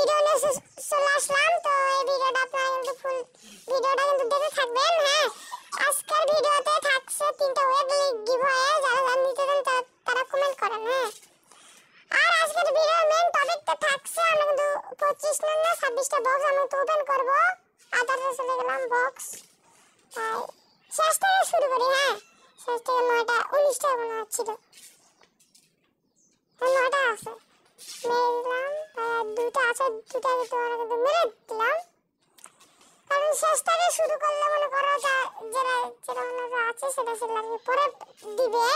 Video নিয়ে চলে আসলাম। তো এই ভিডিওটা আপনারা কিন্তু ফুল ভিডিওটা কিন্তু দেখতে থাকবেন। হ্যাঁ, আজকের ভিডিওতে থাকছে 3টা ওয়েব গিভঅ্যাওয়ে, যারা নিতে চান তারা কমেন্ট করেন। হ্যাঁ, আর আজকের ভিডিওর মেইন টপিকটা থাকছে আমরা কিন্তু 25 না 26টা বক্স আমরা তো ওপেন করব। আদারে চলে গেলাম বক্স, তাই শেষ থেকে শুরু করি। হ্যাঁ, শেষ থেকে 9টা 19টা মনে হচ্ছিল, 9টা আছে মেরে দিলাম। 2টা আছে, 2টা কিন্তু মেরে দিলাম, কারণ শেষ থেকে শুরু করলে মনে করো যারা যেটা আছে সেটা পরে দিবে,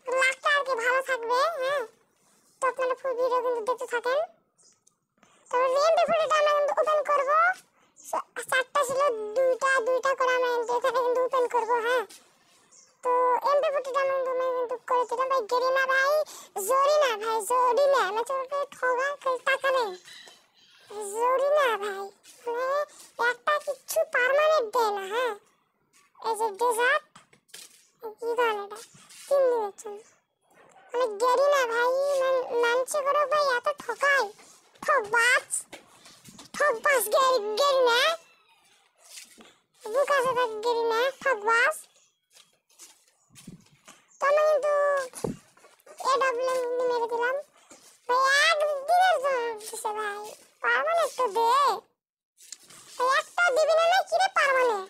লাখটা আর কি ভালো থাকবে। হ্যাঁ, তো আপনারা ফুল ভিডিও কিন্তু দেখতে থাকেন। তো এমপি40টা আমরা কিন্তু ওপেন করবো। 4টা ছিল, 2টা করে আমরা এখানে কিন্তু ওপেন করবো। হ্যাঁ, তো এমপি40টা আমরা কিন্তু করে দিলাম। ভাই গেরিনা ভাই, জরিনা ভাই, জরিনা আমি তোকে ঠগা টাকা নেই, জরিনা ভাই মানে একটা কিছু পার্মানেন্ট দেয় না। হ্যাঁ, এই যে ডেজার্ট কি গান, এটা 3 দিনের জন্য মানে গেরিনা ভাই মানছে করো ভাই, এত ঠকাই, ঠকবাজ গেরিনা, বুক আছে তার গেরিনা, ঠকবাজ। তো আমি কিন্তু এডাব্লিউ মেরে দিলাম ভাই, একদিনের জন্য দিছে ভাই, পার্মানেন্ট তো দে, একটা দিবি না কিরে পার্মানেন্ট,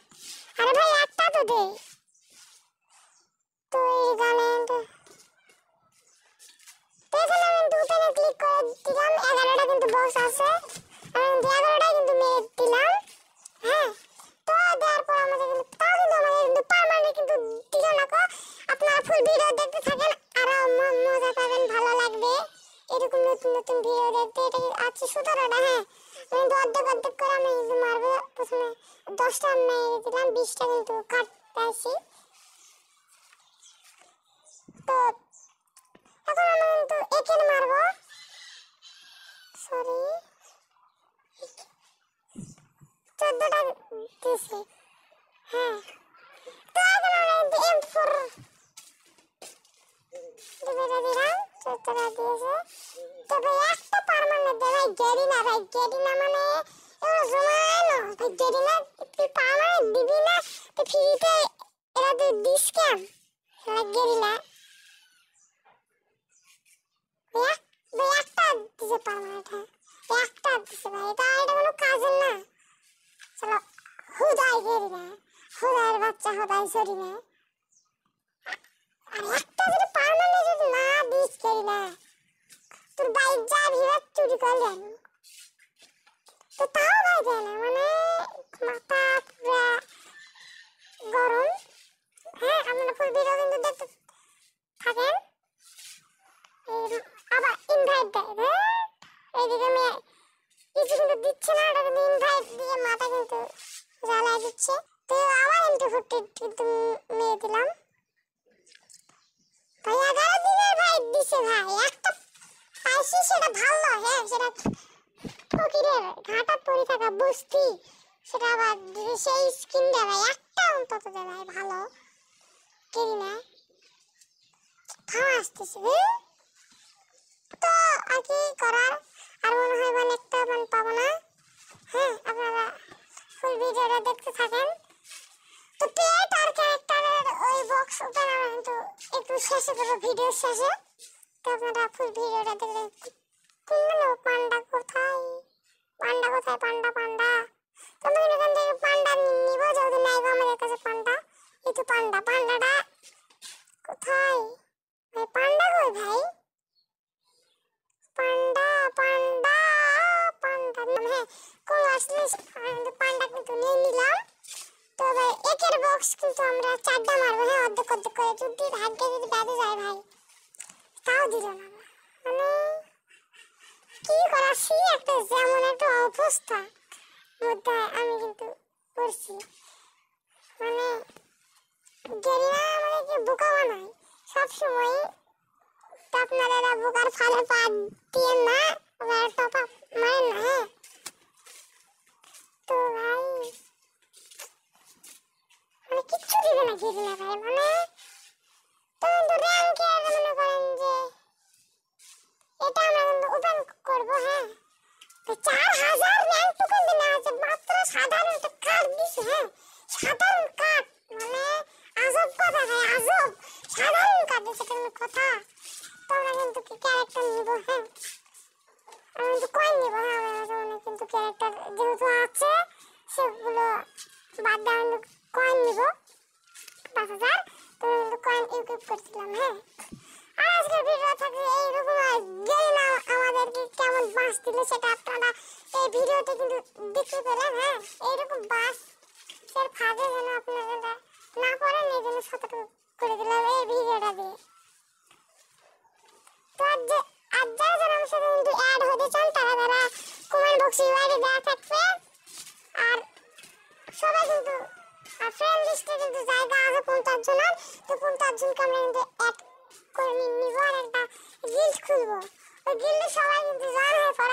আরে ভাই একটা তো দে। তো এই গানে এখানে আমি 2তে ক্লিক করে দিলাম, 11টা কিন্তু বক্স আছে, আমি 11টা কিন্তু মেরে দিলাম। হ্যাঁ, তো দেওয়ার পর আমাদের কিন্তু তাও কিন্তু আমাদের কিন্তু পার্মানেন্ট কিন্তু দিল না। আপনারা ফুল ভিডিও দেখতে থাকেন, আরো মজা পাবেন, ভালো লাগবে এরকম নতুন নতুন ভিডিও দেখতে। এটা আছে 17টা। হ্যাঁ, আমি কিন্তু অর্ধেক করে আমি কিন্তু মারবো। প্রথমে 10টা মেরে দিলাম, 20টা কিন্তু কাটতে আসি। তো এখন আমি কিন্তু এখানে মারবো, সরি 14টা দিয়েছি। হ্যাঁ, তো এখন আমরা কিন্তু M4 দিলাম, 14টা দিয়েছে। তো ভাই একটা পার্মানেন্ট দে ভাই, গেরিনা ভাই, গেরিনা মানে এগুলো জমায় না ভাই, গেরিনা তুই পার্মানেন্ট দিবি না তো ফ্রিতে এরা তুই দিস কেন গেরিনা ভাই, একটা দিছে পার্মানেন্ট। হ্যাঁ, একটা দিছে ভাই, এটা কোনো কাজের না। চলো হুদাই গেরিনা, হুদাইয়ের বাচ্চা, হুদাই সরি না। আর একটা যদি পার্মানেন্ট যদি না দিস গেরিনা, তোর বাইক যা ভিড়া চুরি করলেন, তো তাও ভাই দেয় না, মানে মাথা পুরা গরম। হ্যাঁ, আপনারা ফুল ভিডিও কিন্তু দেখতে থাকেন। আবার ইনভাইট দেয়, এইদিকে মেয়ে কিছু কিন্তু দিচ্ছে না, ওটা কিন্তু ইনভাইট দিয়ে মাথা কিন্তু জ্বালাই দিচ্ছে। তো আবার M240 কিন্তু মেয়ে দিলাম ভাই, 11 দিনের ভাই দিছে ভাই, একটা পাইছি সেটা ভালো। হ্যাঁ, সেটা ফকিরের ঘাটা পড়ে থাকা বস্তি, সেটা আবার সেই স্কিন দেয় ভাই, একটা অন্তত দেয় ভাই ভালো গেরিনা। খাওয়া আসতেছে তো আর কি করার, আর মনে হয় মানে একটা মানে পাবো না। হ্যাঁ, আপনারা ফুল ভিডিওটা দেখতে থাকেন। তো পেট আর ক্যারেক্টারের ওই বক্স ওপেন আমরা কিন্তু একটু শেষে করবো, ভিডিওর শেষে। তো আপনারা ফুল ভিডিওটা দেখতে, পান্ডা কোথায়, পান্ডা কোথায়, পান্ডা পান্ডা। তো আমি এখান থেকে পান্ডা নিবো, যদি নাইবো আমাদের কাছে পান্ডা। এই তো পান্ডা, পান্ডাটা কোথায় ভাই, পান্ডা কই ভাই, পান্ডা পান্ডা পান্ডা নাম। হ্যাঁ, কোন আসলে পান্ডা কিন্তু নিয়ে নিলাম। তো ভাই একের বক্স কিন্তু আমরা 4টা মারবো। হ্যাঁ, অর্ধেক করে, যদি ভাগ্যে যদি বেঁধে যায় ভাই, তাও দিল না, মানে কি করাছি, একটা যেমন একটা অবস্থা মধ্যে আমি কিন্তু করছি, মানে গেরিনা আমাদেরকে বোকা বানায় সবসময়। তো আপনারা এরা বোকার ফালে পা দিয়ে না, ওরা টপ আপ মারেন না। হ্যাঁ, তো ভাই মানে কিচ্ছু দিবে না গেরিনা ভাই, মানে তো র্যাঙ্কে মনে করেন যে এটা আমরা কিন্তু ওপেন করবো। হ্যাঁ, তো 4000 র্যাঙ্ক টোকেন দেওয়া হয়েছে মাত্র সাধারণ একটা কার্ড দিছে। হ্যাঁ, সাধারণ কার্ড, মানে আজব কথা ভাই, আজব। সাধারণ কার্ড দিছে, কোনো কথা? তোমরা কিন্তু কি ক্যারেক্টার নিব? হ্যাঁ, আমি কিন্তু কয়েন নিব। হ্যাঁ, আমার কাছে কিন্তু ক্যারেক্টার যেহেতু আছে সেগুলো বাদ দিয়ে আমি কয়েন নিব 5000। তো কিন্তু কয়েন ইউকিপ করছিলাম। হ্যাঁ, আর আজকের ভিডিও থাকলে এইরকম জানি না আমাদেরকে কেমন বাস দিল সেটা আপনারা এই ভিডিওতে কিন্তু দেখতে পেলেন। হ্যাঁ, এইরকম বাস এর ফাঁদে যেন আপনারা না পড়েন, এই জন্য সতর্ক করে দিলাম এই ভিডিওটা দিয়ে। তো আর যারা যারা আমার সাথে কিন্তু অ্যাড হতে চান তারা তারা কমেন্ট বক্সে ইউআইডি দেওয়া থাকবে। আর সবাই কিন্তু ফ্রেন্ড লিস্টে কিন্তু জায়গা আছে 50 জনের। তো 50 জনকে আমরা কিন্তু অ্যাড করে নিব আর একটা গিল্ড খুলবো। ওই গিল্ডে সবাই কিন্তু জয়েন হয়ে পড়ে